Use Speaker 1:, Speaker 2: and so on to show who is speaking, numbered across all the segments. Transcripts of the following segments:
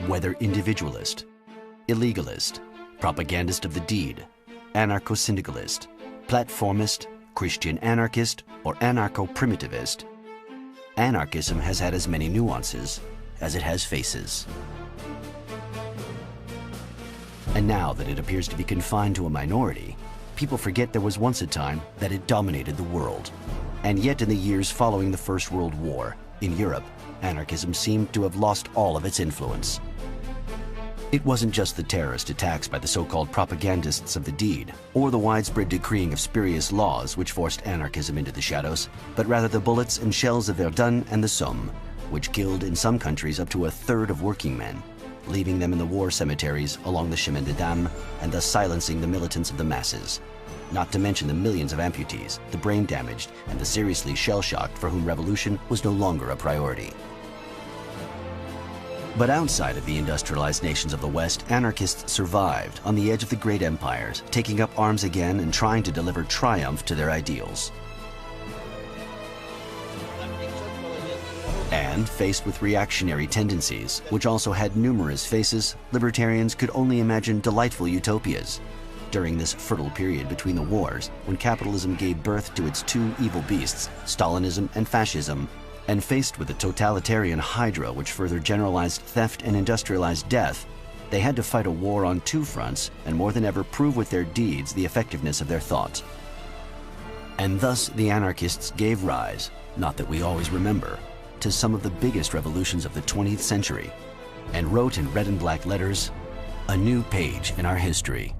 Speaker 1: whether individualist, illegalist, propagandist of the deed, anarcho-syndicalist, platformist, Christian anarchist, or anarcho-primitivist, anarchism has had as many nuances as it has faces. And now that it appears to be confined to a minority, people forget there was once a time that it dominated the world. And yet in the years following the First World War, in Europe, anarchism seemed to have lost all of its influence. It wasn't just the terrorist attacks by the so-called propagandists of the deed, or the widespread decreeing of spurious laws which forced anarchism into the shadows, but rather the bullets and shells of Verdun and the Somme, which killed in some countries up to a third of working men, leaving them in the war cemeteries along the Chemin des Dames and thus silencing the militants of the masses. Not to mention the millions of amputees, the brain damaged, and the seriously shell-shocked for whom revolution was no longer a priority. But outside of the industrialized nations of the West, anarchists survived on the edge of the great empires, taking up arms again and trying to deliver triumph to their ideals. And faced with reactionary tendencies, which also had numerous faces, libertarians could only imagine delightful utopias. During this fertile period between the wars, when capitalism gave birth to its two evil beasts, Stalinism and fascism, and faced with a totalitarian hydra which further generalized theft and industrialized death, they had to fight a war on two fronts and more than ever prove with their deeds the effectiveness of their thought. And thus the anarchists gave rise, not that we always remember, to some of the biggest revolutions of the 20th century, and wrote in red and black letters, a new page in our history.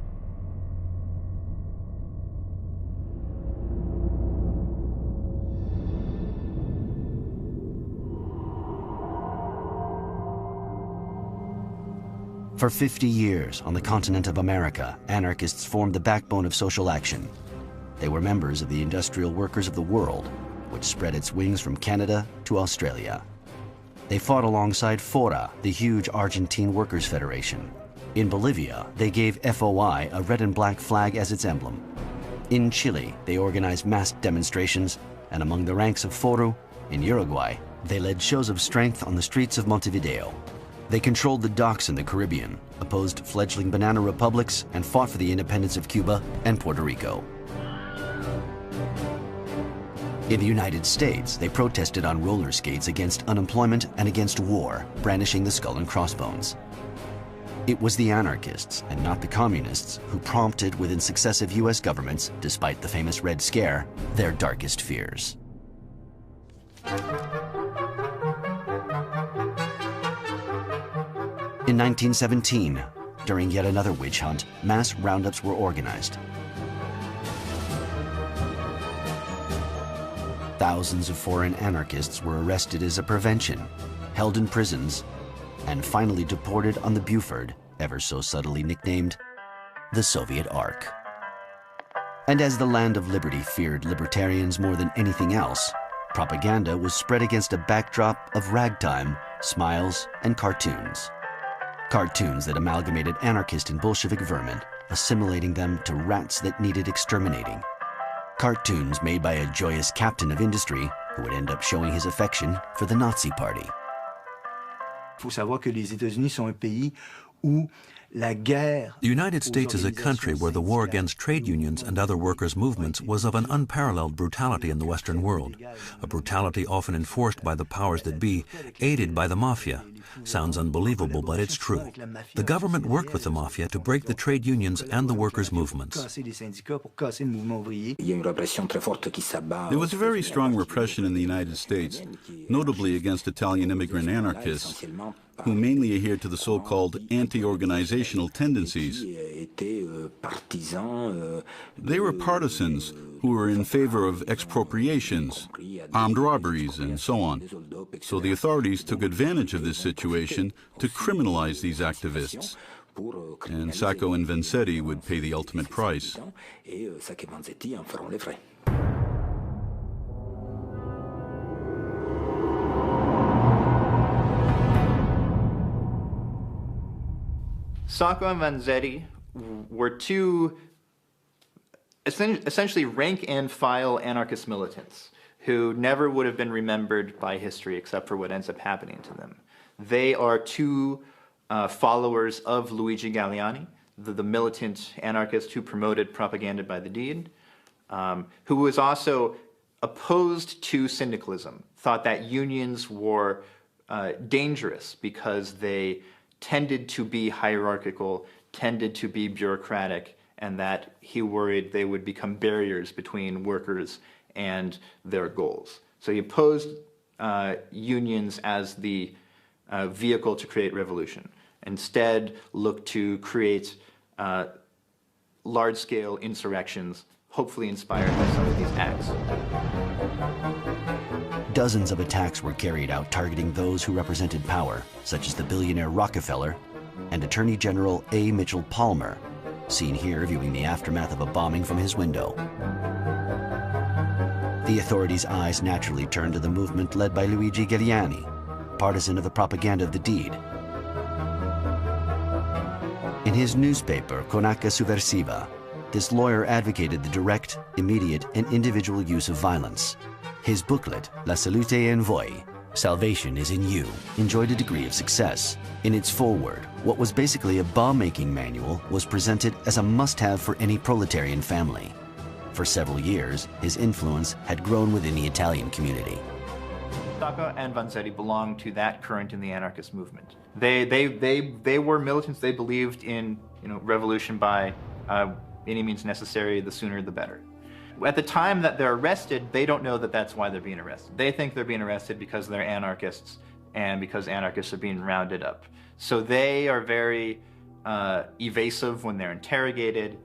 Speaker 1: For 50 years, on the continent of America, anarchists formed the backbone of social action. They were members of the Industrial Workers of the World, which spread its wings from Canada to Australia. They fought alongside FORA, the huge Argentine Workers' Federation. In Bolivia, they gave FOI a red and black flag as its emblem. In Chile, they organized mass demonstrations, and among the ranks of FORU, in Uruguay, they led shows of strength on the streets of Montevideo. They controlled the docks in the Caribbean, opposed fledgling banana republics, and fought for the independence of Cuba and Puerto Rico. In the United States, they protested on roller skates against unemployment and against war, brandishing the skull and crossbones. It was the anarchists, and not the communists, who prompted within successive US governments, despite the famous Red Scare, their darkest fears. In 1917, during yet another witch hunt, mass roundups were organized. Thousands of foreign anarchists were arrested as a prevention, held in prisons, and finally deported on the Buford, ever so subtly nicknamed the Soviet Ark. And as the land of liberty feared libertarians more than anything else, propaganda was spread against a backdrop of ragtime, smiles, and cartoons. Cartoons that amalgamated anarchist and Bolshevik vermin, assimilating them to rats that needed exterminating. Cartoons made by a joyous captain of industry who would end up showing his affection for the Nazi Party.
Speaker 2: Il faut savoir que les États-Unis sont un pays où
Speaker 3: The United States is a country where the war against trade unions and other workers' movements was of an unparalleled brutality in the Western world, a brutality often enforced by the powers that be, aided by the mafia. Sounds unbelievable, but it's true. The government worked with the mafia to break the trade unions and the workers' movements.
Speaker 4: There was a very strong repression in the United States, notably against Italian immigrant anarchists, who mainly adhered to the so-called anti-organizational tendencies. They were partisans who were in favor of expropriations, armed robberies, and so on. So the authorities took advantage of this situation to criminalize these activists. And Sacco and Vanzetti would pay the ultimate price.
Speaker 5: Sacco and Vanzetti were two essentially rank-and-file anarchist militants who never would have been remembered by history except for what ends up happening to them. They are two followers of Luigi Galleani, the militant anarchist who promoted Propaganda by the Deed, who was also opposed to syndicalism, thought that unions were dangerous because they tended to be hierarchical, tended to be bureaucratic, and that he worried they would become barriers between workers and their goals. So he opposed unions as the vehicle to create revolution. Instead, looked to create large-scale insurrections, hopefully inspired by some of these acts.
Speaker 1: Dozens of attacks were carried out targeting those who represented power, such as the billionaire Rockefeller and Attorney General A. Mitchell Palmer, seen here viewing the aftermath of a bombing from his window. The authorities' eyes naturally turned to the movement led by Luigi Galleani, partisan of the Propaganda of the Deed. In his newspaper, Cronaca Subversiva, this lawyer advocated the direct, immediate, and individual use of violence. His booklet, La Salute en Voi, Salvation is in You, enjoyed a degree of success. In its foreword, what was basically a bomb-making manual was presented as a must-have for any proletarian family. For several years, his influence had grown within the Italian community.
Speaker 5: Sacco and Vanzetti belonged to that current in the anarchist movement. They were militants. They believed in revolution by any means necessary, the sooner the better. At the time that they're arrested, they don't know that that's why they're being arrested. They think they're being arrested because they're anarchists and because anarchists are being rounded up. So they are very evasive when they're interrogated.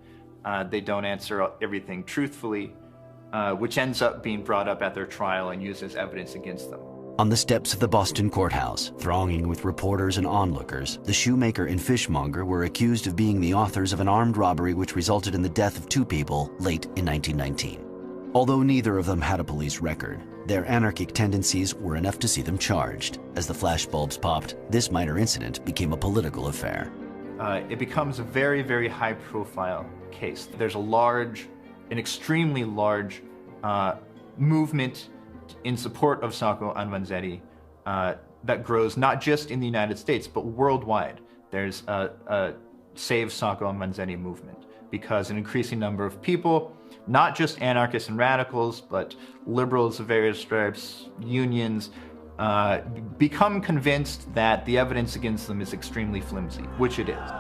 Speaker 5: They don't answer everything truthfully, which ends up being brought up at their trial and used as evidence against them.
Speaker 1: On the steps of the Boston courthouse, thronging with reporters and onlookers, the shoemaker and fishmonger were accused of being the authors of an armed robbery which resulted in the death of 2 people late in 1919. Although neither of them had a police record, their anarchic tendencies were enough to see them charged. As the flashbulbs popped, this minor incident became a political affair.
Speaker 5: It becomes a very, very high-profile case. There's an extremely large movement in support of Sacco and Vanzetti that grows not just in the United States, but worldwide. There's a Save Sacco and Vanzetti movement because an increasing number of people, not just anarchists and radicals, but liberals of various stripes, unions, become convinced that the evidence against them is extremely flimsy, which it is.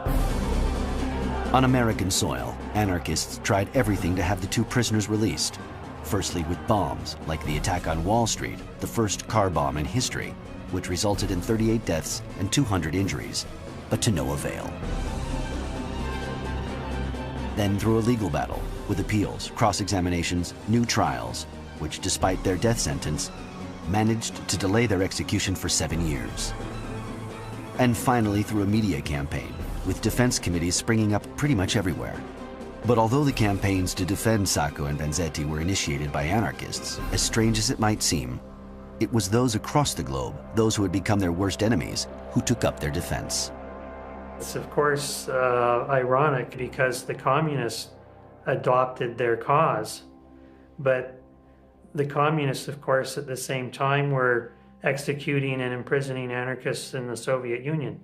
Speaker 1: On American soil, anarchists tried everything to have the 2 prisoners released. Firstly with bombs, like the attack on Wall Street, the first car bomb in history, which resulted in 38 deaths and 200 injuries, but to no avail. Then through a legal battle, with appeals, cross-examinations, new trials, which despite their death sentence, managed to delay their execution for 7 years. And finally through a media campaign, with defense committees springing up pretty much everywhere. But although the campaigns to defend Sacco and Vanzetti were initiated by anarchists, as strange as it might seem, it was those across the globe, those who had become their worst enemies, who took up their defense.
Speaker 6: It's of course ironic because the communists adopted their cause, but the communists, of course, at the same time were executing and imprisoning anarchists in the Soviet Union.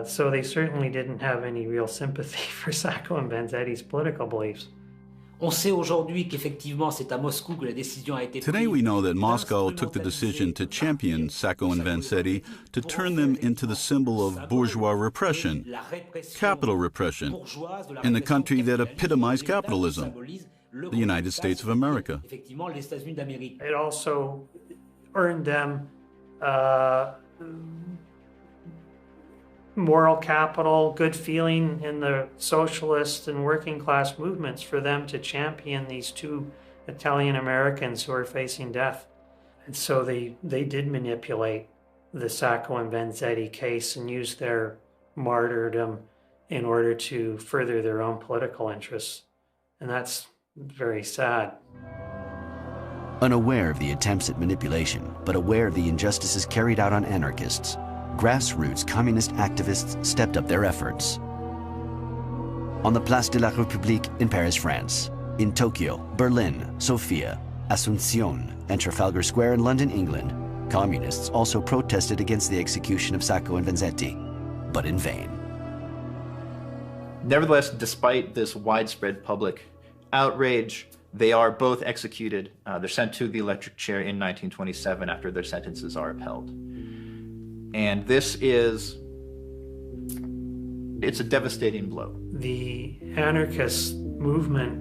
Speaker 6: So they certainly didn't have any real sympathy for Sacco and Vanzetti's political beliefs.
Speaker 4: Today we know that Moscow took the decision to champion Sacco and Vanzetti to turn them into the symbol of bourgeois repression, capital repression, in the country that epitomized capitalism, the United States of America.
Speaker 6: It also earned them moral capital, good feeling in the socialist and working class movements for them to champion these 2 Italian Americans who are facing death. And so they did manipulate the Sacco and Vanzetti case and use their martyrdom in order to further their own political interests. And that's very sad.
Speaker 1: Unaware of the attempts at manipulation, but aware of the injustices carried out on anarchists, grassroots communist activists stepped up their efforts. On the Place de la République in Paris, France, in Tokyo, Berlin, Sofia, Asuncion, and Trafalgar Square in London, England, communists also protested against the execution of Sacco and Vanzetti. but in vain.
Speaker 5: Nevertheless, despite this widespread public outrage, they are both executed. They're sent to the electric chair in 1927 after their sentences are upheld. And this is, it's a devastating blow.
Speaker 6: The anarchist movement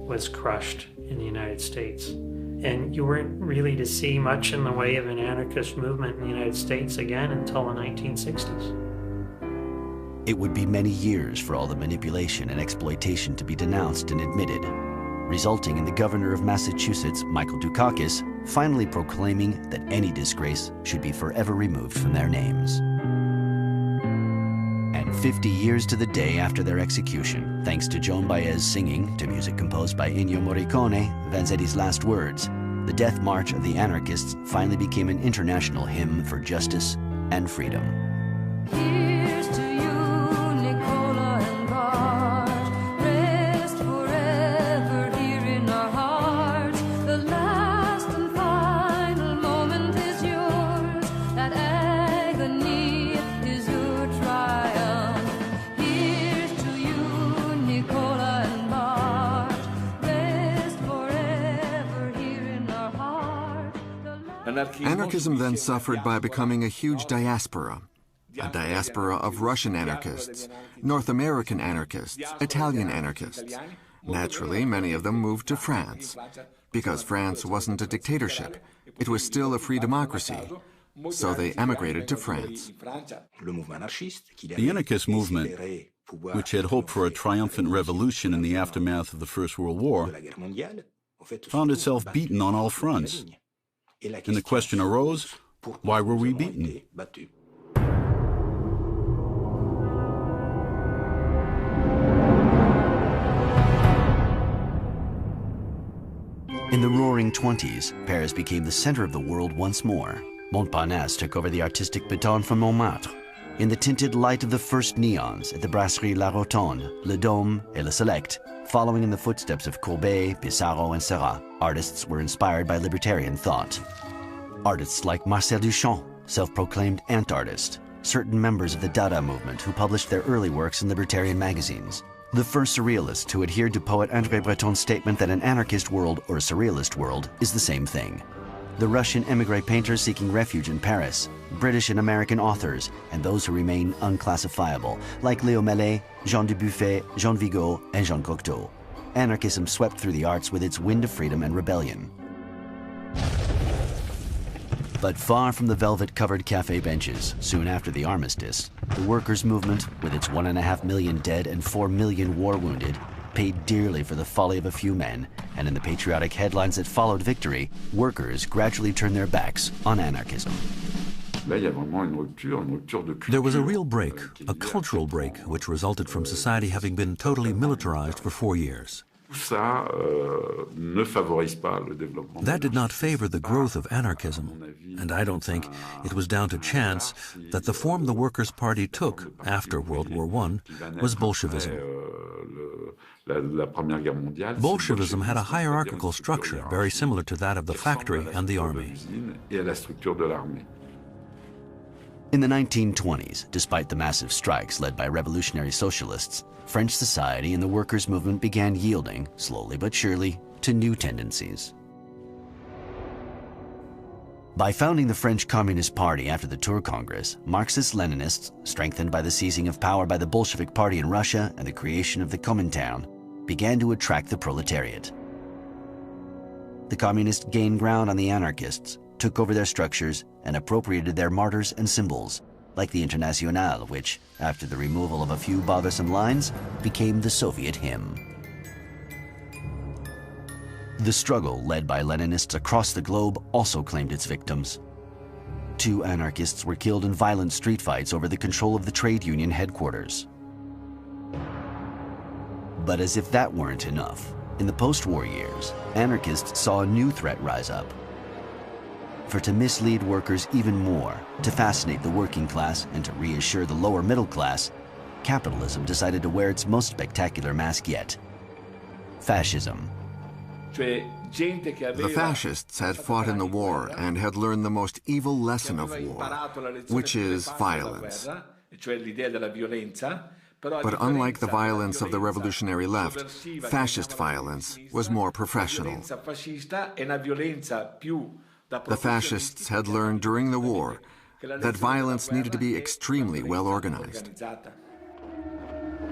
Speaker 6: was crushed in the United States. And you weren't really to see much in the way of an anarchist movement in the United States again until the 1960s.
Speaker 1: It would be many years for all the manipulation and exploitation to be denounced and admitted, resulting in the governor of Massachusetts, Michael Dukakis, finally proclaiming that any disgrace should be forever removed from their names. And 50 years to the day after their execution, thanks to Joan Baez singing, to music composed by Ennio Morricone, Vanzetti's last words, the Death March of the Anarchists finally became an international hymn for justice and freedom.
Speaker 7: Here's to you, Nicola and Bart. Rest forever here in our hearts. The last and final moment is yours. That agony is your triumph. Here's to you, Nicola and Bart. Rest forever here in our hearts.
Speaker 8: Anarchism then suffered by becoming a huge diaspora. A diaspora of Russian anarchists, North American anarchists, Italian anarchists. Naturally, many of them moved to France, because France wasn't a dictatorship. It was still a free democracy. So they emigrated to France.
Speaker 4: The anarchist movement, which had hoped for a triumphant revolution in the aftermath of the First World War, found itself beaten on all fronts. And the question arose, why were we beaten?
Speaker 1: In the Roaring '20s, Paris became the center of the world once more. Montparnasse took over the artistic baton from Montmartre. In the tinted light of the first neons at the Brasserie La Rotonde, Le Dôme, et Le Select, following in the footsteps of Courbet, Pissarro, and Seurat, artists were inspired by libertarian thought. Artists like Marcel Duchamp, self-proclaimed ant-artist, certain members of the Dada movement who published their early works in libertarian magazines, the first surrealists who adhered to poet André Breton's statement that an anarchist world or a surrealist world is the same thing. The Russian émigré painters seeking refuge in Paris, British and American authors, and those who remain unclassifiable, like Léo Mellet, Jean Dubuffet, Jean Vigo, and Jean Cocteau. Anarchism swept through the arts with its wind of freedom and rebellion. But far from the velvet-covered cafe benches, soon after the armistice, the workers' movement, with its 1.5 million dead and 4 million war-wounded, paid dearly for the folly of a few men, and in the patriotic headlines that followed victory, workers gradually turned their backs on anarchism.
Speaker 3: There was a real break, a cultural break, which resulted from society having been totally militarized for 4 years. That did not favor the growth of anarchism, and I don't think it was down to chance that the form the Workers' Party took after World War I was Bolshevism. Bolshevism had a hierarchical structure very similar to that of the factory and the army.
Speaker 1: In the 1920s, despite the massive strikes led by revolutionary socialists, French society and the workers' movement began yielding, slowly but surely, to new tendencies. By founding the French Communist Party after the Tours Congress, Marxist-Leninists, strengthened by the seizing of power by the Bolshevik Party in Russia and the creation of the Comintern, began to attract the proletariat. The communists gained ground on the anarchists, took over their structures, and appropriated their martyrs and symbols, like the Internationale, which, after the removal of a few bothersome lines, became the Soviet hymn. The struggle, led by Leninists across the globe, also claimed its victims. 2 anarchists were killed in violent street fights over the control of the trade union headquarters. But as if that weren't enough, in the post-war years, anarchists saw a new threat rise up. For to mislead workers even more, to fascinate the working class, and to reassure the lower middle class, capitalism decided to wear its most spectacular mask yet: fascism.
Speaker 8: The fascists had fought in the war and had learned the most evil lesson of war, which is violence. But unlike the violence of the revolutionary left, fascist violence was more professional. The fascists had learned during the war that violence needed to be extremely well organized.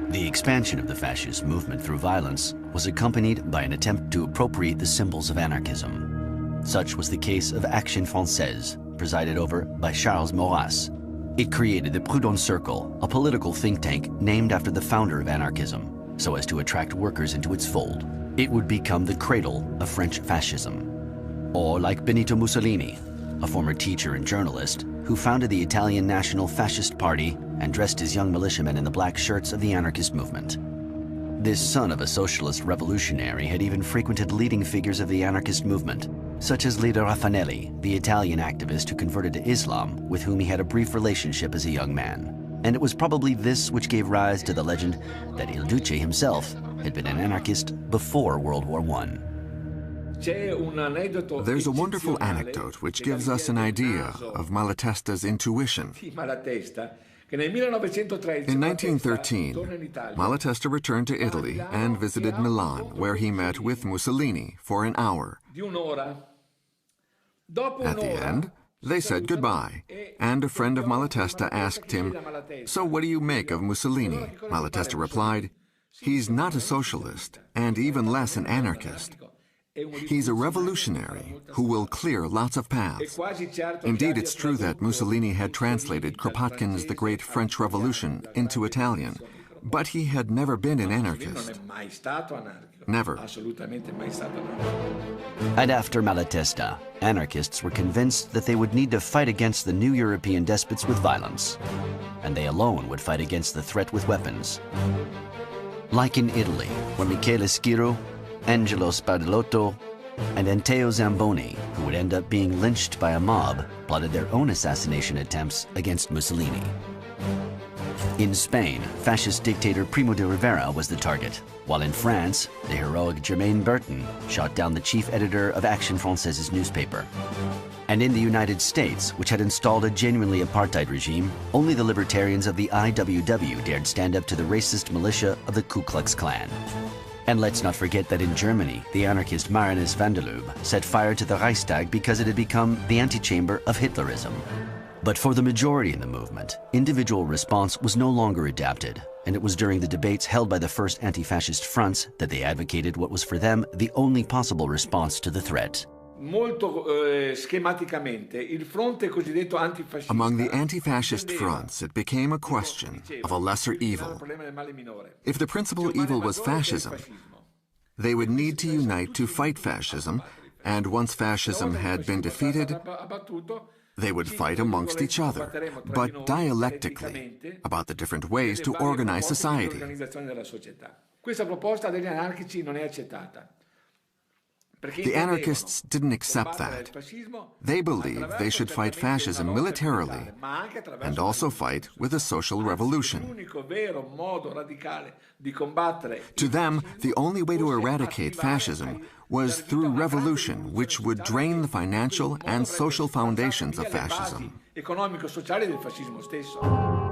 Speaker 1: The expansion of the fascist movement through violence was accompanied by an attempt to appropriate the symbols of anarchism. Such was the case of Action Française, presided over by Charles Maurras. It created the Proudhon Circle, a political think tank named after the founder of anarchism, so as to attract workers into its fold. It would become the cradle of French fascism. Or like Benito Mussolini, a former teacher and journalist who founded the Italian National Fascist Party and dressed his young militiamen in the black shirts of the anarchist movement. This son of a socialist revolutionary had even frequented leading figures of the anarchist movement, such as Leda Raffanelli, the Italian activist who converted to Islam, with whom he had a brief relationship as a young man. And it was probably this which gave rise to the legend that Il Duce himself had been an anarchist before World War I.
Speaker 8: There's a wonderful anecdote which gives us an idea of Malatesta's intuition. In 1913, Malatesta returned to Italy and visited Milan, where he met with Mussolini for an hour. At the end, they said goodbye, and a friend of Malatesta asked him, "So what do you make of Mussolini?" Malatesta replied, "He's not a socialist, and even less an anarchist. He's a revolutionary who will clear lots of paths." Indeed, it's true that Mussolini had translated Kropotkin's The Great French Revolution into Italian, but he had never been an anarchist. Never.
Speaker 1: And after Malatesta, anarchists were convinced that they would need to fight against the new European despots with violence, and they alone would fight against the threat with weapons. Like in Italy, where Michele Schiro, Angelo Spadolotto, and Anteo Zamboni, who would end up being lynched by a mob, plotted their own assassination attempts against Mussolini. In Spain, fascist dictator Primo de Rivera was the target, while in France, the heroic Germain Bertin shot down the chief editor of Action Française's newspaper. And in the United States, which had installed a genuinely apartheid regime, only the libertarians of the IWW dared stand up to the racist militia of the Ku Klux Klan. And let's not forget that in Germany, the anarchist Marinus van der Lubbe set fire to the Reichstag because it had become the antechamber of Hitlerism. But for the majority in the movement, individual response was no longer adapted, and it was during the debates held by the first anti-fascist fronts that they advocated what was for them the only possible response to the threat.
Speaker 8: Among the anti-fascist fronts, it became a question of a lesser evil. If the principal evil was fascism, they would need to unite to fight fascism, and once fascism had been defeated, they would fight amongst each other, but dialectically, about the different ways to organize society. The anarchists didn't accept that. They believed they should fight fascism militarily and also fight with a social revolution. To them, the only way to eradicate fascism was through revolution, which would drain the financial and social foundations of fascism.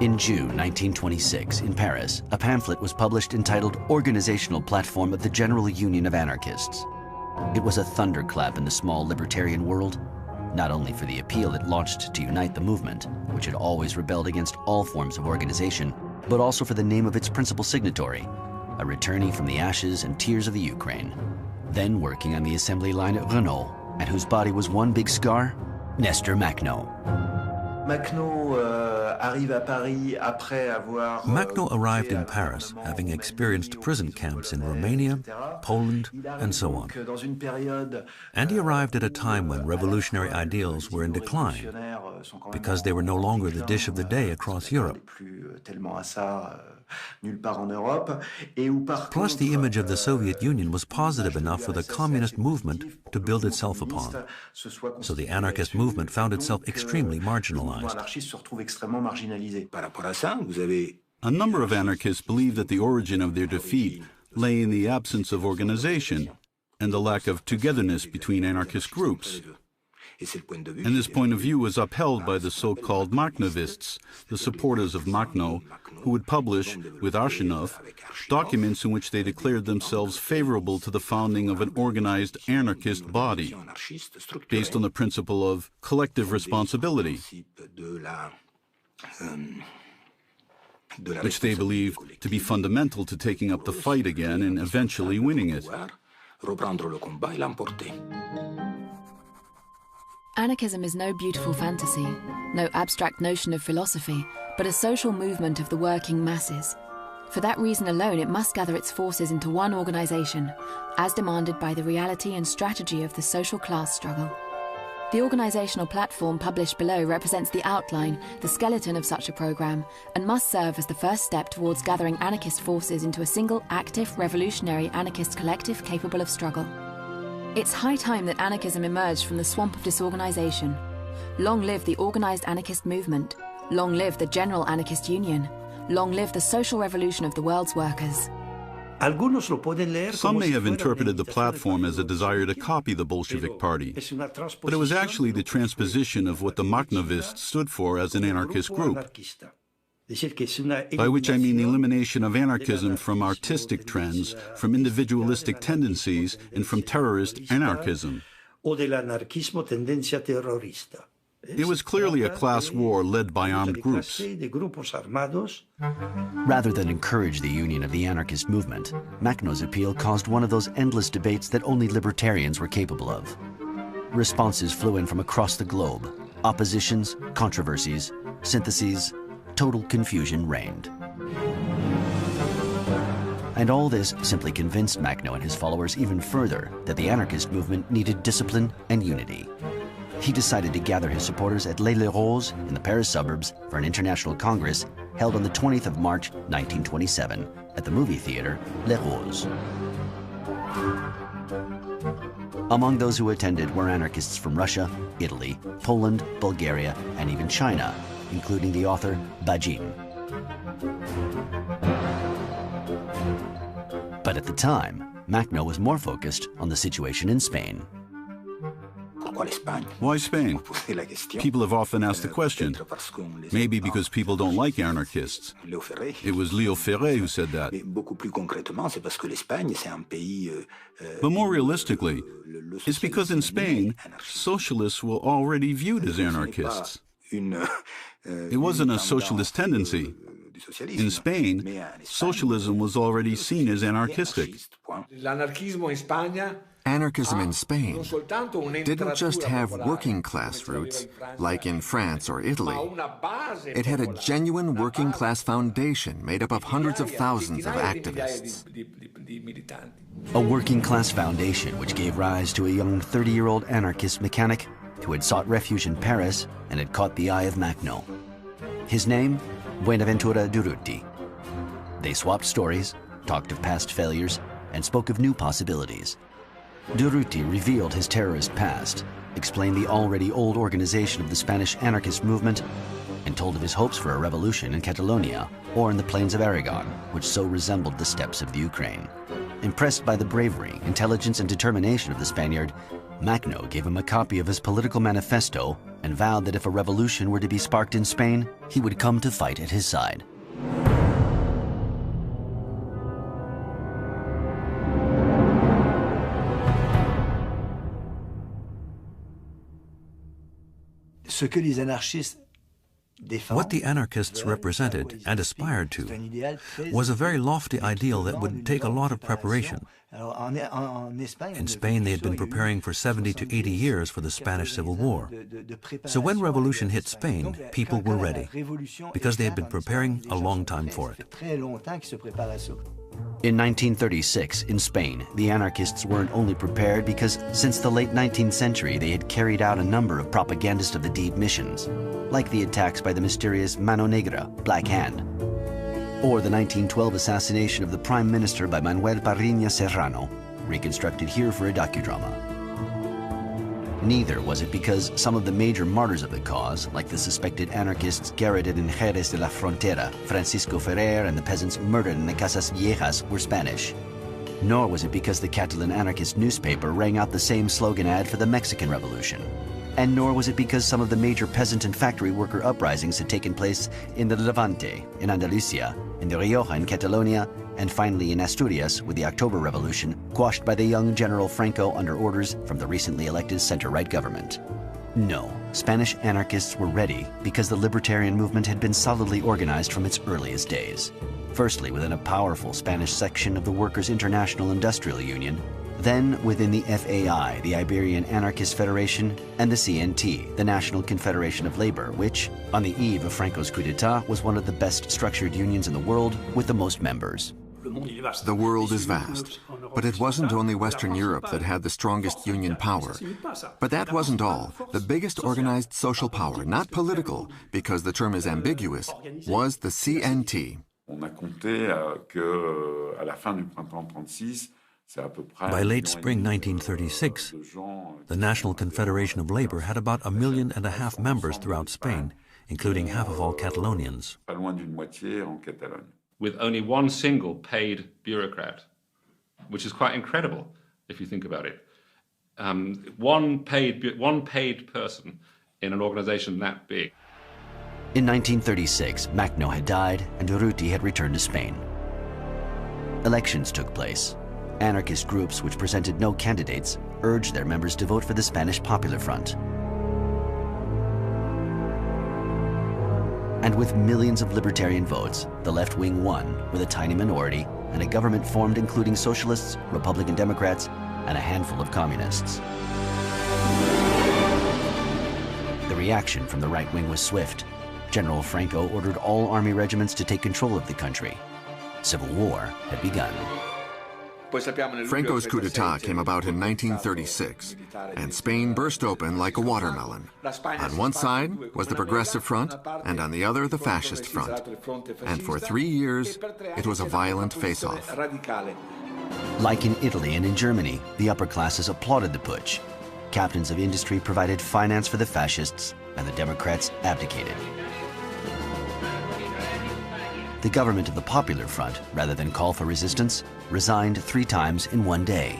Speaker 1: In June 1926, in Paris, a pamphlet was published entitled Organizational Platform of the General Union of Anarchists. It was a thunderclap in the small libertarian world, not only for the appeal it launched to unite the movement, which had always rebelled against all forms of organization, but also for the name of its principal signatory, a returnee from the ashes and tears of the Ukraine, then working on the assembly line at Renault, and whose body was one big scar, Nestor Makhno.
Speaker 3: Makhno arrived in Paris, having experienced prison camps in Romania, Poland, and so on. And he arrived at a time when revolutionary ideals were in decline, because they were no longer the dish of the day across Europe. Plus, the image of the Soviet Union was positive enough for the communist movement to build itself upon. So the anarchist movement found itself extremely marginalized.
Speaker 4: A number of anarchists believe that the origin of their defeat lay in the absence of organization, and the lack of togetherness between anarchist groups. And this point of view was upheld by the so-called Makhnovists, the supporters of Makhno, who would publish, with Arshinov, documents in which they declared themselves favorable to the founding of an organized anarchist body, based on the principle of collective responsibility, which they believed to be fundamental to taking up the fight again and eventually winning it.
Speaker 9: Anarchism is no beautiful fantasy, no abstract notion of philosophy, but a social movement of the working masses. For that reason alone, it must gather its forces into one organization, as demanded by the reality and strategy of the social class struggle. The organizational platform published below represents the outline, the skeleton of such a program, and must serve as the first step towards gathering anarchist forces into a single, active, revolutionary anarchist collective capable of struggle. It's high time that anarchism emerged from the swamp of disorganization. Long live the organized anarchist movement. Long live the General Anarchist Union. Long live the social revolution of the world's workers.
Speaker 4: Some may have interpreted the platform as a desire to copy the Bolshevik Party, but it was actually the transposition of what the Makhnovists stood for as an anarchist group, by which I mean the elimination of anarchism from artistic trends, from individualistic tendencies, and from terrorist anarchism. It was clearly a class war led by armed groups.
Speaker 1: Rather than encourage the union of the anarchist movement, Makhno's appeal caused one of those endless debates that only libertarians were capable of. Responses flew in from across the globe. Oppositions, controversies, syntheses, total confusion reigned. And all this simply convinced Makhno and his followers even further that the anarchist movement needed discipline and unity. He decided to gather his supporters at Les Roses in the Paris suburbs for an international congress held on the 20th of March, 1927, at the movie theater Les Roses. Among those who attended were anarchists from Russia, Italy, Poland, Bulgaria, and even China, including the author Bajin. But at the time, Makhno was more focused on the situation in Spain.
Speaker 4: Why Spain? People have often asked the question. Maybe because people don't like anarchists. It was Leo Ferré who said that. But more realistically, it's because in Spain, socialists were already viewed as anarchists. It wasn't a socialist tendency. In Spain, socialism was already seen as anarchistic.
Speaker 8: Anarchism in Spain didn't just have working-class roots, like in France or Italy. It had a genuine working-class foundation made up of hundreds of thousands of activists.
Speaker 1: A working-class foundation which gave rise to a young 30-year-old anarchist mechanic who had sought refuge in Paris and had caught the eye of Makhno. His name, Buenaventura Durruti. They swapped stories, talked of past failures, and spoke of new possibilities. Durruti revealed his terrorist past, explained the already old organization of the Spanish anarchist movement, and told of his hopes for a revolution in Catalonia or in the plains of Aragon, which so resembled the steppes of the Ukraine. Impressed by the bravery, intelligence, and determination of the Spaniard, Makhno gave him a copy of his political manifesto and vowed that if a revolution were to be sparked in Spain, he would come to fight at his side.
Speaker 3: What the anarchists represented and aspired to was a very lofty ideal that would take a lot of preparation. In Spain, they had been preparing for 70 to 80 years for the Spanish Civil War. So when revolution hit Spain, people were ready, because they had been preparing a long time for it.
Speaker 1: In 1936, in Spain, the anarchists weren't only prepared because since the late 19th century they had carried out a number of propagandist of the deed missions, like the attacks by the mysterious Mano Negra, Black Hand, or the 1912 assassination of the Prime Minister by Manuel Parrilla Serrano, reconstructed here for a docudrama. Neither was it because some of the major martyrs of the cause, like the suspected anarchists garroted in Jerez de la Frontera, Francisco Ferrer, and the peasants murdered in the Casas Viejas, were Spanish. Nor was it because the Catalan anarchist newspaper rang out the same slogan ad for the Mexican Revolution. And nor was it because some of the major peasant and factory worker uprisings had taken place in the Levante, in Andalusia, in the Rioja in Catalonia, and finally in Asturias with the October Revolution, quashed by the young General Franco under orders from the recently elected center-right government. No, Spanish anarchists were ready because the libertarian movement had been solidly organized from its earliest days. Firstly, within a powerful Spanish section of the Workers' International Industrial Union, then within the FAI, the Iberian Anarchist Federation, and the CNT, the National Confederation of Labor, which, on the eve of Franco's coup d'etat, was one of the best structured unions in the world with the most members.
Speaker 8: The world is vast, but it wasn't only Western Europe that had the strongest union power. But that wasn't all. The biggest organized social power, not political, because the term is ambiguous, was the CNT.
Speaker 3: By late spring 1936, the National Confederation of Labor had about 1.5 million members throughout Spain, including half of all Catalonians.
Speaker 10: With only one single paid bureaucrat, which is quite incredible if you think about it. One paid person in an organization that big.
Speaker 1: In 1936, Macno had died and Durruti had returned to Spain. Elections took place. Anarchist groups which presented no candidates urged their members to vote for the Spanish Popular Front. And with millions of libertarian votes, the left wing won with a tiny minority and a government formed including socialists, Republican Democrats, and a handful of communists. The reaction from the right wing was swift. General Franco ordered all army regiments to take control of the country. Civil war had begun.
Speaker 8: Franco's coup d'etat came about in 1936, and Spain burst open like a watermelon. On one side was the Progressive Front, and on the other the Fascist Front. And for 3 years, it was a violent face-off.
Speaker 1: Like in Italy and in Germany, the upper classes applauded the putsch. Captains of industry provided finance for the fascists, and the Democrats abdicated. The government of the Popular Front, rather than call for resistance, resigned 3 times in one day.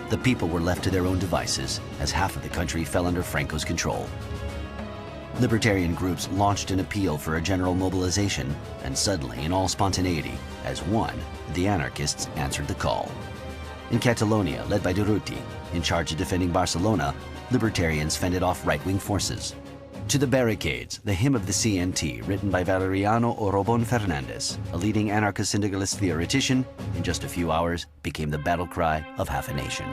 Speaker 1: The people were left to their own devices, as half of the country fell under Franco's control. Libertarian groups launched an appeal for a general mobilization, and suddenly, in all spontaneity, as one, the anarchists answered the call. In Catalonia, led by Durruti, in charge of defending Barcelona, libertarians fended off right-wing forces. To the barricades, the hymn of the CNT, written by Valeriano Orobon Fernandez, a leading anarcho-syndicalist theoretician, in just a few hours became the battle cry of half a nation.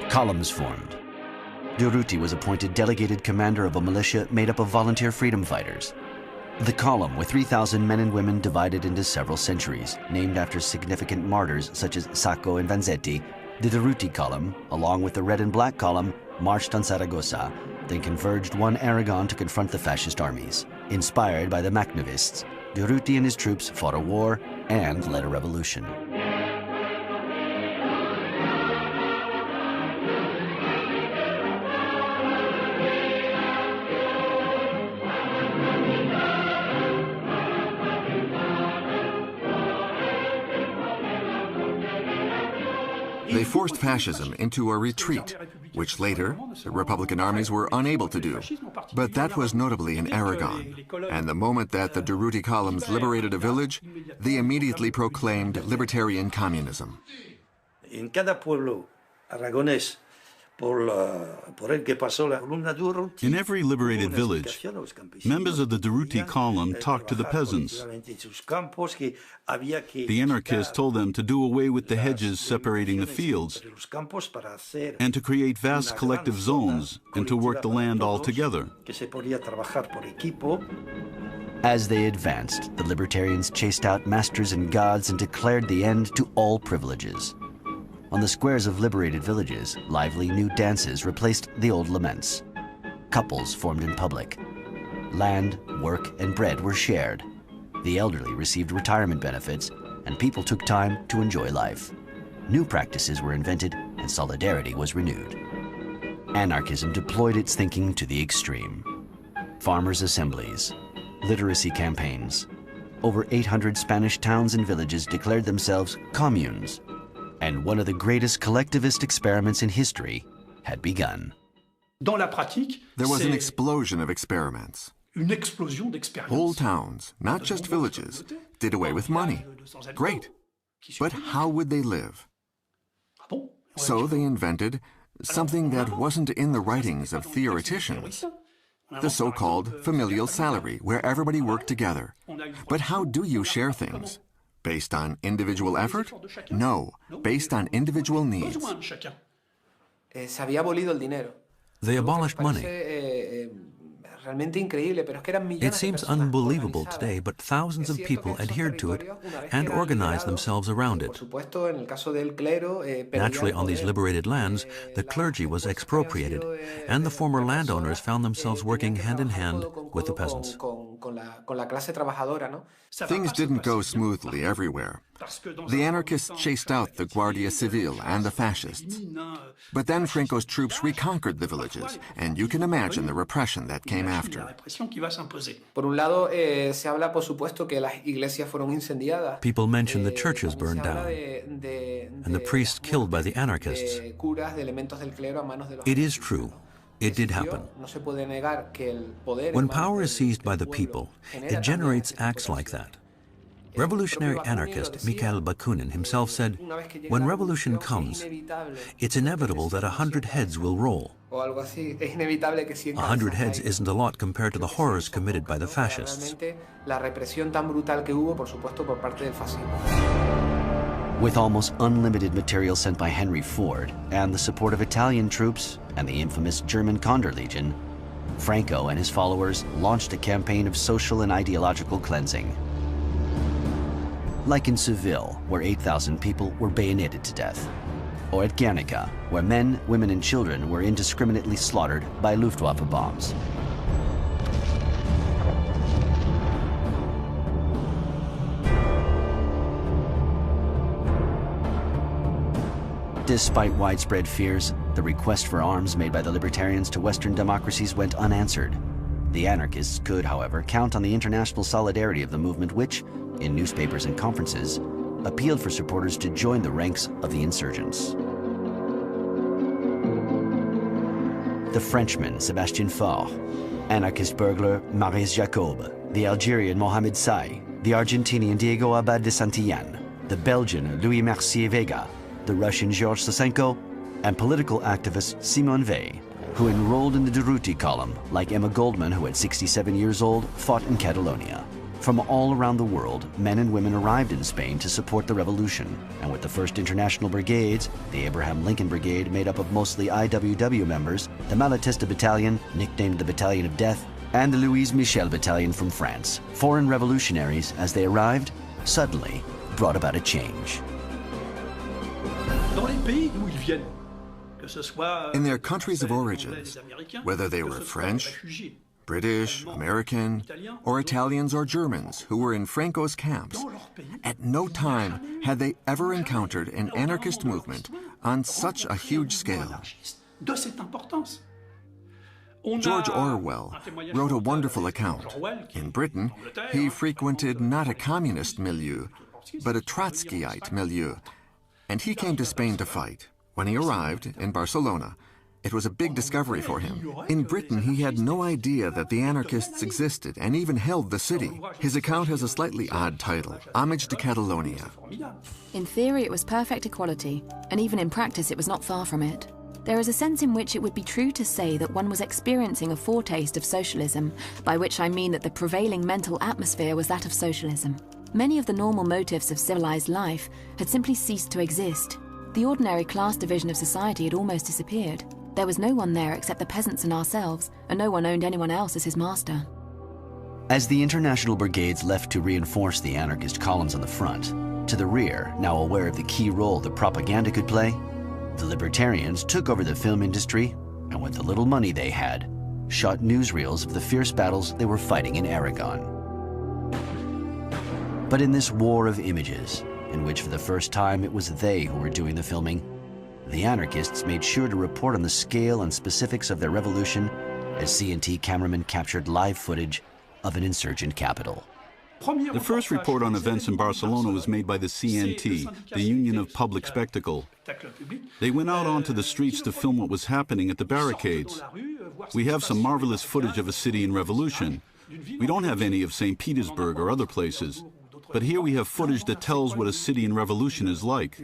Speaker 1: Columns formed. Durruti was appointed delegated commander of a militia made up of volunteer freedom fighters. The column, with 3,000 men and women divided into several centuries, named after significant martyrs such as Sacco and Vanzetti, the Durruti column, along with the red and black column, marched on Saragossa, then converged one Aragon to confront the fascist armies. Inspired by the Macnovists, Durruti and his troops fought a war and led a revolution.
Speaker 8: They forced fascism into a retreat, which later the Republican armies were unable to do. But that was notably in Aragon. And the moment that the Durruti columns liberated a village, they immediately proclaimed libertarian communism.
Speaker 11: In cada pueblo aragonés,
Speaker 4: in every liberated village, members of the Durruti column talked to the peasants. The anarchists told them to do away with the hedges separating the fields and to create vast collective zones and to work the land all together.
Speaker 1: As they advanced, the libertarians chased out masters and gods and declared the end to all privileges. On the squares of liberated villages, lively new dances replaced the old laments. Couples formed in public. Land, work, and bread were shared. The elderly received retirement benefits, and people took time to enjoy life. New practices were invented, and solidarity was renewed. Anarchism deployed its thinking to the extreme. Farmers' assemblies, literacy campaigns. Over 800 Spanish towns and villages declared themselves communes, and one of the greatest collectivist experiments in history had begun.
Speaker 8: There was an explosion of experiments. Whole towns, not just villages, did away with money. Great. But how would they live? So they invented something that wasn't in the writings of theoreticians, the so-called familial salary, where everybody worked together. But how do you share things? Based on individual effort? No, based on individual needs.
Speaker 3: They abolished money. It seems unbelievable today, but thousands of people adhered to it and organized themselves around it. Naturally, on these liberated lands, the clergy was expropriated, and the former landowners found themselves working hand in hand with the peasants.
Speaker 8: Things didn't go smoothly everywhere. The anarchists chased out the Guardia Civil and the fascists. But then Franco's troops reconquered the villages, and you can imagine the repression that came after.
Speaker 3: People mention the churches burned down and the priests killed by the anarchists. It is true. It did happen. When power is seized by the people, it generates acts like that. Revolutionary anarchist Mikhail Bakunin himself said, "When revolution comes, it's inevitable that 100 heads will roll." 100 heads isn't a lot compared to the horrors committed by the fascists.
Speaker 1: With almost unlimited material sent by Henry Ford and the support of Italian troops and the infamous German Condor Legion, Franco and his followers launched a campaign of social and ideological cleansing. Like in Seville, where 8,000 people were bayoneted to death, or at Guernica, where men, women, and children were indiscriminately slaughtered by Luftwaffe bombs. Despite widespread fears, the request for arms made by the libertarians to Western democracies went unanswered. The anarchists could, however, count on the international solidarity of the movement which, in newspapers and conferences, appealed for supporters to join the ranks of the insurgents. The Frenchman Sébastien Faure, anarchist burglar Maurice Jacob, the Algerian Mohamed Say, the Argentinian Diego Abad de Santillán, the Belgian Louis Mercier Vega, the Russian Georges Sosenko, and political activist Simone Weil, who enrolled in the Durruti column, like Emma Goldman, who at 67 years old fought in Catalonia. From all around the world, men and women arrived in Spain to support the revolution, and with the first international brigades, the Abraham Lincoln Brigade made up of mostly IWW members, the Malatesta Battalion, nicknamed the Battalion of Death, and the Louise Michel Battalion from France, foreign revolutionaries, as they arrived, suddenly brought about a change.
Speaker 8: In their countries of origin, whether they were French, British, American, or Italians or Germans who were in Franco's camps, at no time had they ever encountered an anarchist movement on such a huge scale. George Orwell wrote a wonderful account. In Britain, he frequented not a communist milieu, but a Trotskyite milieu, and he came to Spain to fight. When he arrived in Barcelona, it was a big discovery for him. In Britain, he had no idea that the anarchists existed and even held the city. His account has a slightly odd title, Homage to Catalonia.
Speaker 9: In theory, it was perfect equality, and even in practice, it was not far from it. There is a sense in which it would be true to say that one was experiencing a foretaste of socialism, by which I mean that the prevailing mental atmosphere was that of socialism. Many of the normal motives of civilized life had simply ceased to exist. The ordinary class division of society had almost disappeared. There was no one there except the peasants and ourselves, and no one owned anyone else as his master.
Speaker 1: As the international brigades left to reinforce the anarchist columns on the front, to the rear, now aware of the key role that propaganda could play, the libertarians took over the film industry, and with the little money they had, shot newsreels of the fierce battles they were fighting in Aragon. But in this war of images, in which for the first time it was they who were doing the filming, the anarchists made sure to report on the scale and specifics of their revolution as CNT cameramen captured live footage of an insurgent capital.
Speaker 4: The first report on events in Barcelona was made by the CNT, the Union of Public Spectacle. They went out onto the streets to film what was happening at the barricades. We have some marvelous footage of a city in revolution. We don't have any of St. Petersburg or other places. But here we have footage that tells what a city in revolution is like.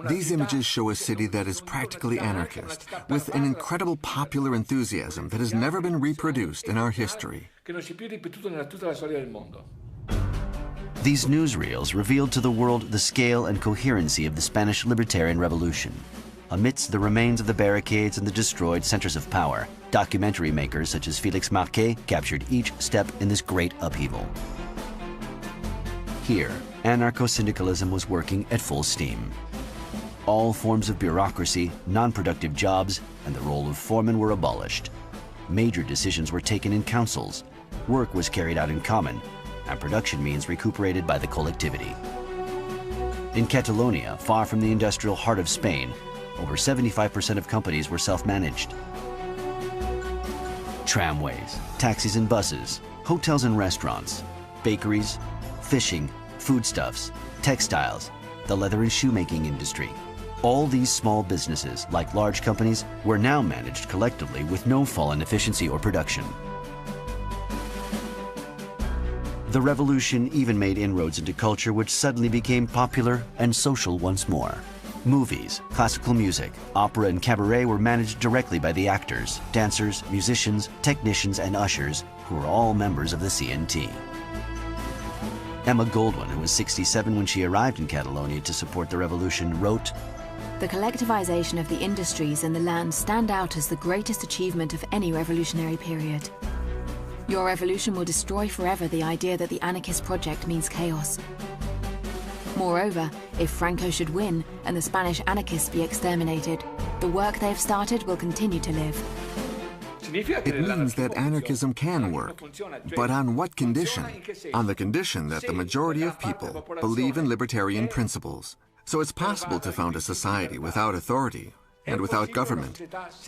Speaker 8: These images show a city that is practically anarchist, with an incredible popular enthusiasm that has never been reproduced in our history.
Speaker 1: These newsreels revealed to the world the scale and coherency of the Spanish libertarian revolution. Amidst the remains of the barricades and the destroyed centers of power, documentary makers such as Félix Marquet captured each step in this great upheaval. Here, anarcho-syndicalism was working at full steam. All forms of bureaucracy, non-productive jobs, and the role of foreman were abolished. Major decisions were taken in councils, work was carried out in common, and production means recuperated by the collectivity. In Catalonia, far from the industrial heart of Spain, over 75% of companies were self-managed. Tramways, taxis and buses, hotels and restaurants, bakeries, fishing, foodstuffs, textiles, the leather and shoemaking industry. All these small businesses, like large companies, were now managed collectively with no fall in efficiency or production. The revolution even made inroads into culture, which suddenly became popular and social once more. Movies, classical music, opera and cabaret were managed directly by the actors, dancers, musicians, technicians and ushers, who were all members of the CNT. Emma Goldwyn, who was 67 when she arrived in Catalonia to support the revolution, wrote,
Speaker 9: "The collectivization of the industries and the land stand out as the greatest achievement of any revolutionary period. Your revolution will destroy forever the idea that the anarchist project means chaos. Moreover, if Franco should win and the Spanish anarchists be exterminated, the work they have started will continue to live."
Speaker 8: It means that anarchism can work, but on what condition? On the condition that the majority of people believe in libertarian principles. So it's possible to found a society without authority and without government,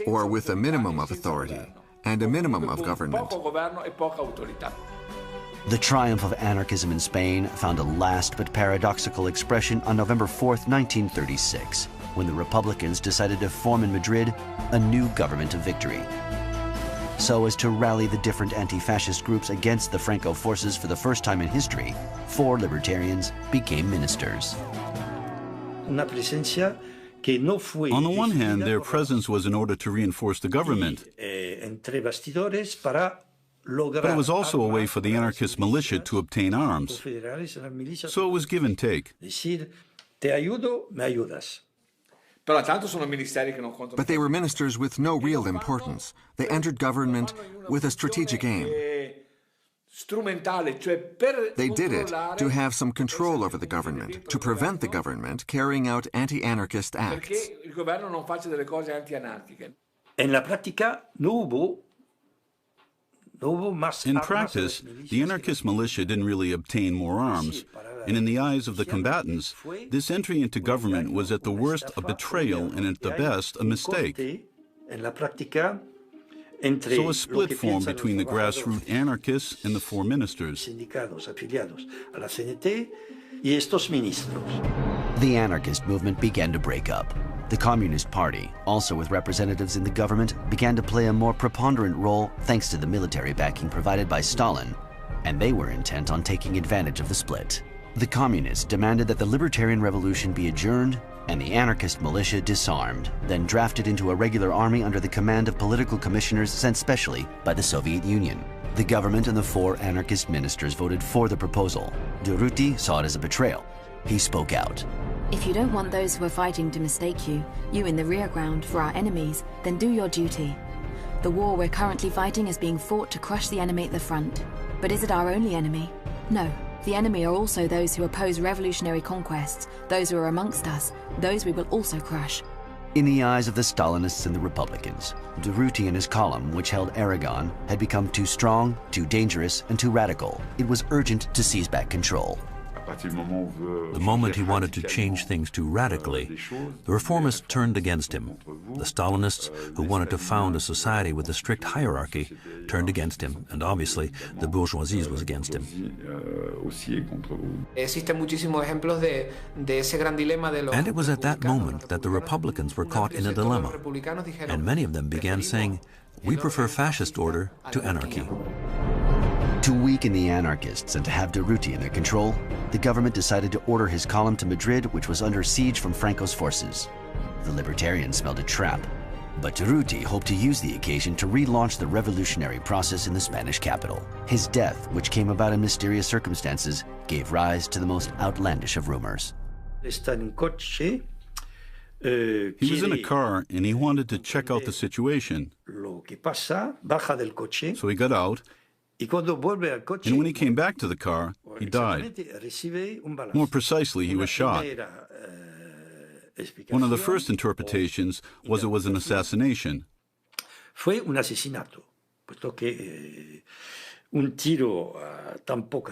Speaker 8: or with a minimum of authority and a minimum of government.
Speaker 1: The triumph of anarchism in Spain found a last but paradoxical expression on November 4th, 1936, when the Republicans decided to form in Madrid a new government of victory. So as to rally the different anti-fascist groups against the Franco forces for the first time in history, 4 libertarians became ministers.
Speaker 4: On the one hand, their presence was in order to reinforce the government, but it was also a way for the anarchist militia to obtain arms. So it was give and take.
Speaker 8: But they were ministers with no real importance. They entered government with a strategic aim. They did it to have some control over the government, to prevent the government carrying out anti-anarchist acts.
Speaker 4: In practice, the anarchist militia didn't really obtain more arms, and in the eyes of the combatants, this entry into government was at the worst a betrayal and at the best a mistake. So a split formed between the grassroots anarchists and the 4 ministers.
Speaker 1: The anarchist movement began to break up. The Communist Party, also with representatives in the government, began to play a more preponderant role thanks to the military backing provided by Stalin, and they were intent on taking advantage of the split. The Communists demanded that the libertarian revolution be adjourned and the anarchist militia disarmed, then drafted into a regular army under the command of political commissioners sent specially by the Soviet Union. The government and the 4 anarchist ministers voted for the proposal. Durruti saw it as a betrayal. He spoke out.
Speaker 9: If you don't want those who are fighting to mistake you in the rear ground, for our enemies, then do your duty. The war we're currently fighting is being fought to crush the enemy at the front. But is it our only enemy? No. The enemy are also those who oppose revolutionary conquests, those who are amongst us, those we will also crush.
Speaker 1: In the eyes of the Stalinists and the Republicans, Durruti and his column, which held Aragon, had become too strong, too dangerous, and too radical. It was urgent to seize back control.
Speaker 3: The moment he wanted to change things too radically, the reformists turned against him. The Stalinists, who wanted to found a society with a strict hierarchy, turned against him, and obviously the bourgeoisie was against him. And it was at that moment that the Republicans were caught in a dilemma, and many of them began saying, "We prefer fascist order to anarchy."
Speaker 1: To weaken the anarchists and to have Durruti in their control, the government decided to order his column to Madrid, which was under siege from Franco's forces. The libertarians smelled a trap, but Durruti hoped to use the occasion to relaunch the revolutionary process in the Spanish capital. His death, which came about in mysterious circumstances, gave rise to the most outlandish of rumors.
Speaker 4: He was in a car and he wanted to check out the situation. So he got out, and when he came back to the car, he died. More precisely, he was shot. One of the first interpretations was it was an assassination.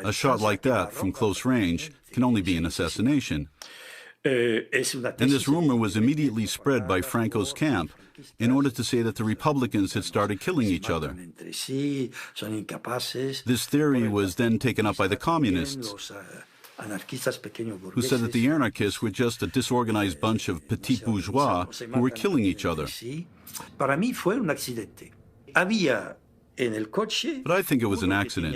Speaker 4: A shot like that from close range can only be an assassination. And this rumor was immediately spread by Franco's camp in order to say that the Republicans had started killing each other. This theory was then taken up by the communists, who said that the anarchists were just a disorganized bunch of petits bourgeois who were killing each other. But I think it was an accident.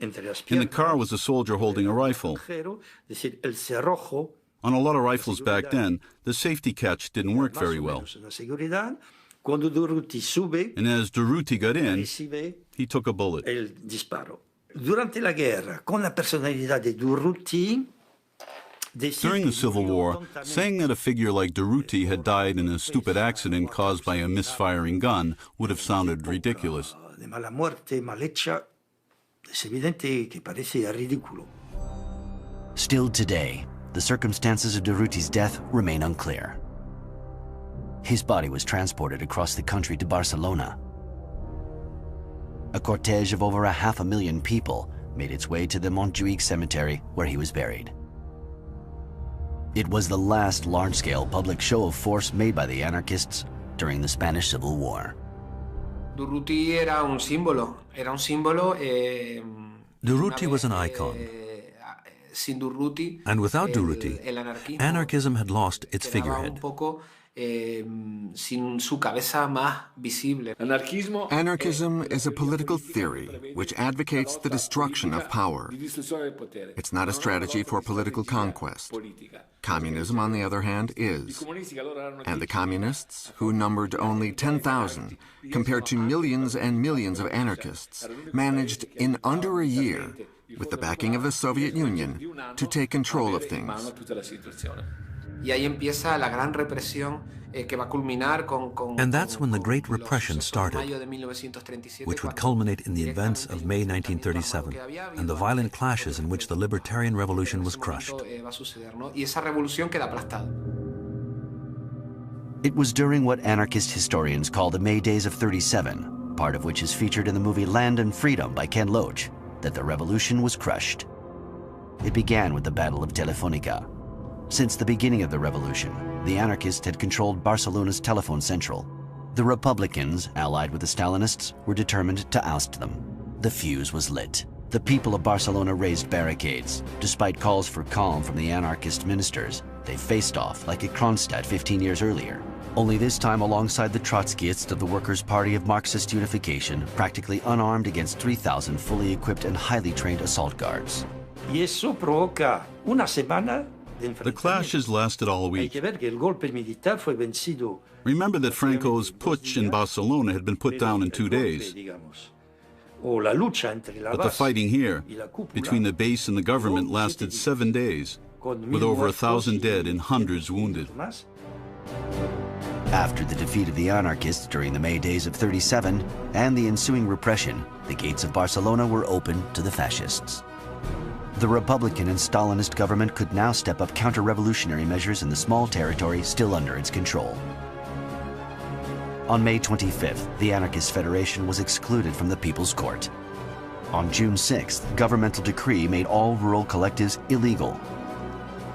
Speaker 4: In the car was a soldier holding a rifle. On a lot of rifles back then, the safety catch didn't work very well. And as Durruti got in, he took a bullet. During the Civil War, saying that a figure like Durruti had died in a stupid accident caused by a misfiring gun would have sounded ridiculous.
Speaker 1: Still today, the circumstances of Durruti's death remain unclear. His body was transported across the country to Barcelona. A cortege of over 500,000 people made its way to the Montjuic cemetery where he was buried. It was the last large-scale public show of force made by the anarchists during the Spanish Civil War.
Speaker 3: Durruti was an icon. And without Durruti, anarchism had lost its figurehead.
Speaker 8: Anarchism is a political theory which advocates the destruction of power. It's not a strategy for political conquest. Communism, on the other hand, is. And the communists, who numbered only 10,000 compared to millions and millions of anarchists, managed in under a year, with the backing of the Soviet Union, to take control of things.
Speaker 3: And that's when the Great Repression started, which would culminate in the events of May 1937 and the violent clashes in which the Libertarian Revolution was crushed.
Speaker 1: It was during what anarchist historians call the May Days of '37, part of which is featured in the movie Land and Freedom by Ken Loach, that the revolution was crushed. It began with the Battle of Telefonica. Since the beginning of the revolution, the anarchists had controlled Barcelona's telephone central. The Republicans, allied with the Stalinists, were determined to oust them. The fuse was lit. The people of Barcelona raised barricades. Despite calls for calm from the anarchist ministers, they faced off like at Kronstadt 15 years earlier. Only this time alongside the Trotskyists of the Workers' Party of Marxist Unification, practically unarmed against 3,000 fully equipped and highly trained assault guards.
Speaker 4: The clashes lasted all week. Remember that Franco's putsch in Barcelona had been put down in 2 days. But the fighting here, between the base and the government, lasted 7 days, with over 1,000 dead and hundreds wounded.
Speaker 1: After the defeat of the anarchists during the May Days of '37 and the ensuing repression, the gates of Barcelona were open to the fascists. The Republican and Stalinist government could now step up counter-revolutionary measures in the small territory still under its control. On May 25th, the Anarchist Federation was excluded from the People's Court. On June 6th, governmental decree made all rural collectives illegal.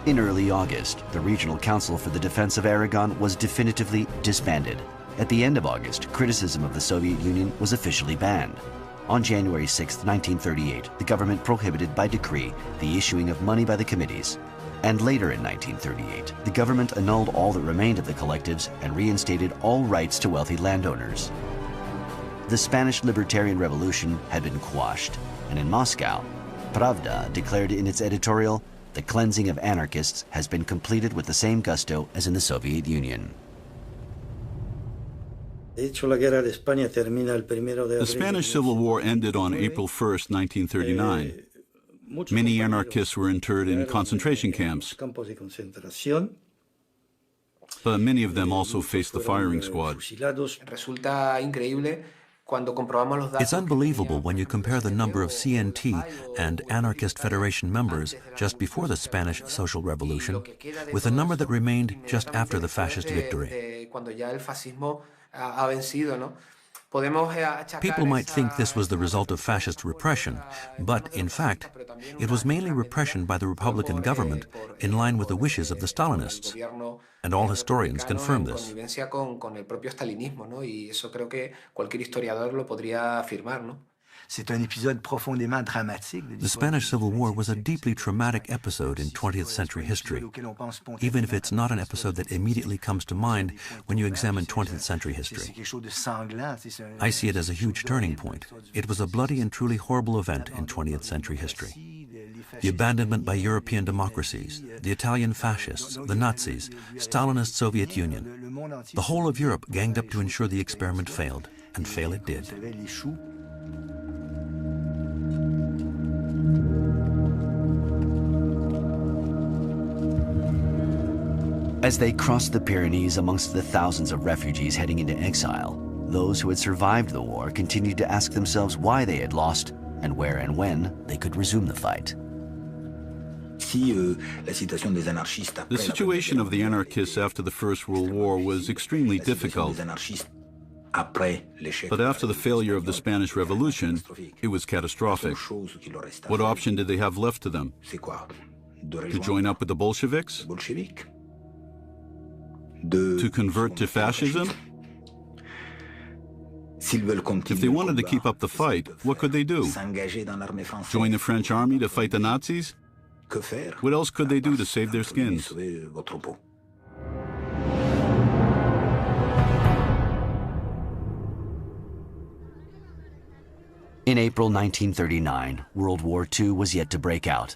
Speaker 1: In early August, the Regional Council for the Defense of Aragon was definitively disbanded. At the end of August, criticism of the Soviet Union was officially banned. On January 6, 1938, the government prohibited by decree the issuing of money by the committees. And later in 1938, the government annulled all that remained of the collectives and reinstated all rights to wealthy landowners. The Spanish Libertarian Revolution had been quashed, and in Moscow, Pravda declared in its editorial, "The cleansing of anarchists has been completed with the same gusto as in the Soviet Union."
Speaker 4: The Spanish Civil War ended on April 1st, 1939. Many anarchists were interred in concentration camps, but many of them also faced the firing squad.
Speaker 3: It's unbelievable when you compare the number of CNT and Anarchist Federation members just before the Spanish Social Revolution with the number that remained just after the fascist victory. People might think this was the result of fascist repression, but in fact, it was mainly repression by the Republican government in line with the wishes of the Stalinists. And all historians confirm this. The Spanish Civil War was a deeply traumatic episode in 20th century history, even if it's not an episode that immediately comes to mind when you examine 20th century history. I see it as a huge turning point. It was a bloody and truly horrible event in 20th century history. The abandonment by European democracies, the Italian fascists, the Nazis, Stalinist Soviet Union. The whole of Europe ganged up to ensure the experiment failed, and fail it did.
Speaker 1: As they crossed the Pyrenees amongst the thousands of refugees heading into exile, those who had survived the war continued to ask themselves why they had lost and where and when they could resume the fight.
Speaker 4: The situation of the anarchists after the First World War was extremely difficult. But after the failure of the Spanish Revolution, it was catastrophic. What option did they have left to them? To join up with the Bolsheviks? To convert to fascism? If they wanted to keep up the fight, what could they do? Join the French army to fight the Nazis? What else could they do to save their skins?
Speaker 1: In April 1939, World War II was yet to break out.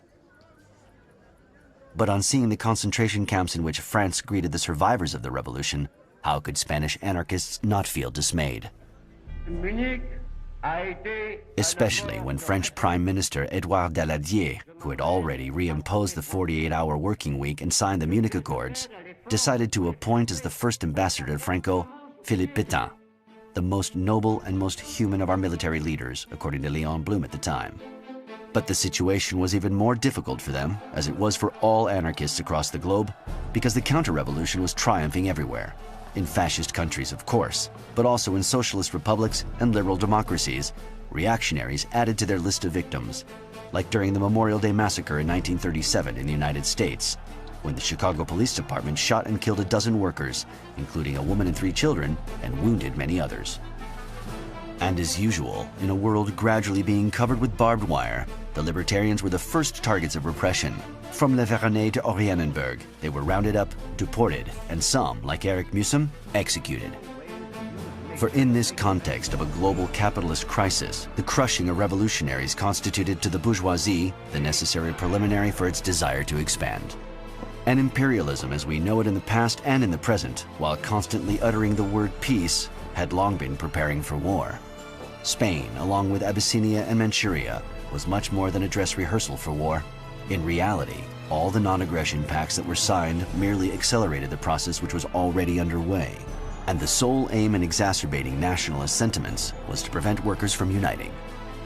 Speaker 1: But on seeing the concentration camps in which France greeted the survivors of the revolution, how could Spanish anarchists not feel dismayed? Especially when French Prime Minister Edouard Daladier, who had already reimposed the 48-hour working week and signed the Munich Accords, decided to appoint as the first ambassador to Franco, Philippe Pétain, the most noble and most human of our military leaders, according to Léon Blum at the time. But the situation was even more difficult for them, as it was for all anarchists across the globe, because the counter-revolution was triumphing everywhere. In fascist countries, of course, but also in socialist republics and liberal democracies, reactionaries added to their list of victims, like during the Memorial Day Massacre in 1937 in the United States, when the Chicago Police Department shot and killed a dozen workers, including a woman and 3 children, and wounded many others. And as usual, in a world gradually being covered with barbed wire, the libertarians were the first targets of repression. From Le Vernet to Oranienburg, they were rounded up, deported, and some, like Erich Mühsam, executed. For in this context of a global capitalist crisis, the crushing of revolutionaries constituted to the bourgeoisie the necessary preliminary for its desire to expand. And imperialism as we know it in the past and in the present, while constantly uttering the word peace, had long been preparing for war. Spain, along with Abyssinia and Manchuria, was much more than a dress rehearsal for war. In reality, all the non-aggression pacts that were signed merely accelerated the process which was already underway. And the sole aim in exacerbating nationalist sentiments was to prevent workers from uniting.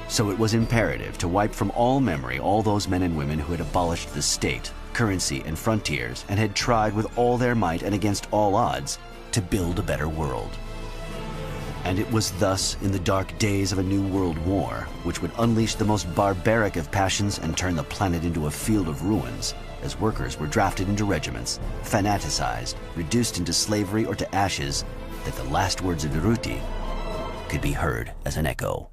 Speaker 1: So it was imperative to wipe from all memory all those men and women who had abolished the state, currency, and frontiers, and had tried with all their might and against all odds to build a better world. And it was thus in the dark days of a new world war, which would unleash the most barbaric of passions and turn the planet into a field of ruins, as workers were drafted into regiments, fanaticized, reduced into slavery or to ashes, that the last words of Durruti could be heard as an echo.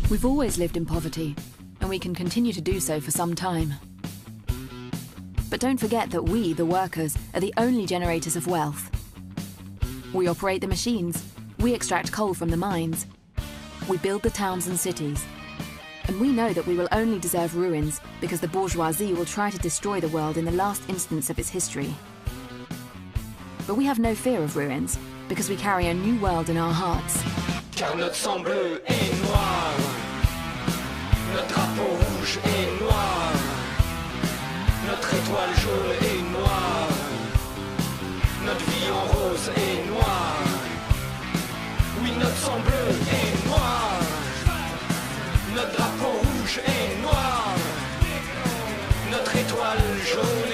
Speaker 9: We've always lived in poverty, and we can continue to do so for some time. But don't forget that we, the workers, are the only generators of wealth. We operate the machines, we extract coal from the mines, we build the towns and cities, and we know that we will only deserve ruins because the bourgeoisie will try to destroy the world in the last instance of its history. But we have no fear of ruins because we carry a new world in our hearts.
Speaker 7: Car notre sang bleu est noir, notre drapeau rouge est noir, notre étoile jaune est noire, notre vie en rose est noire. Oui, notre sang bleu est noir, notre drapeau rouge est noir, notre étoile jaune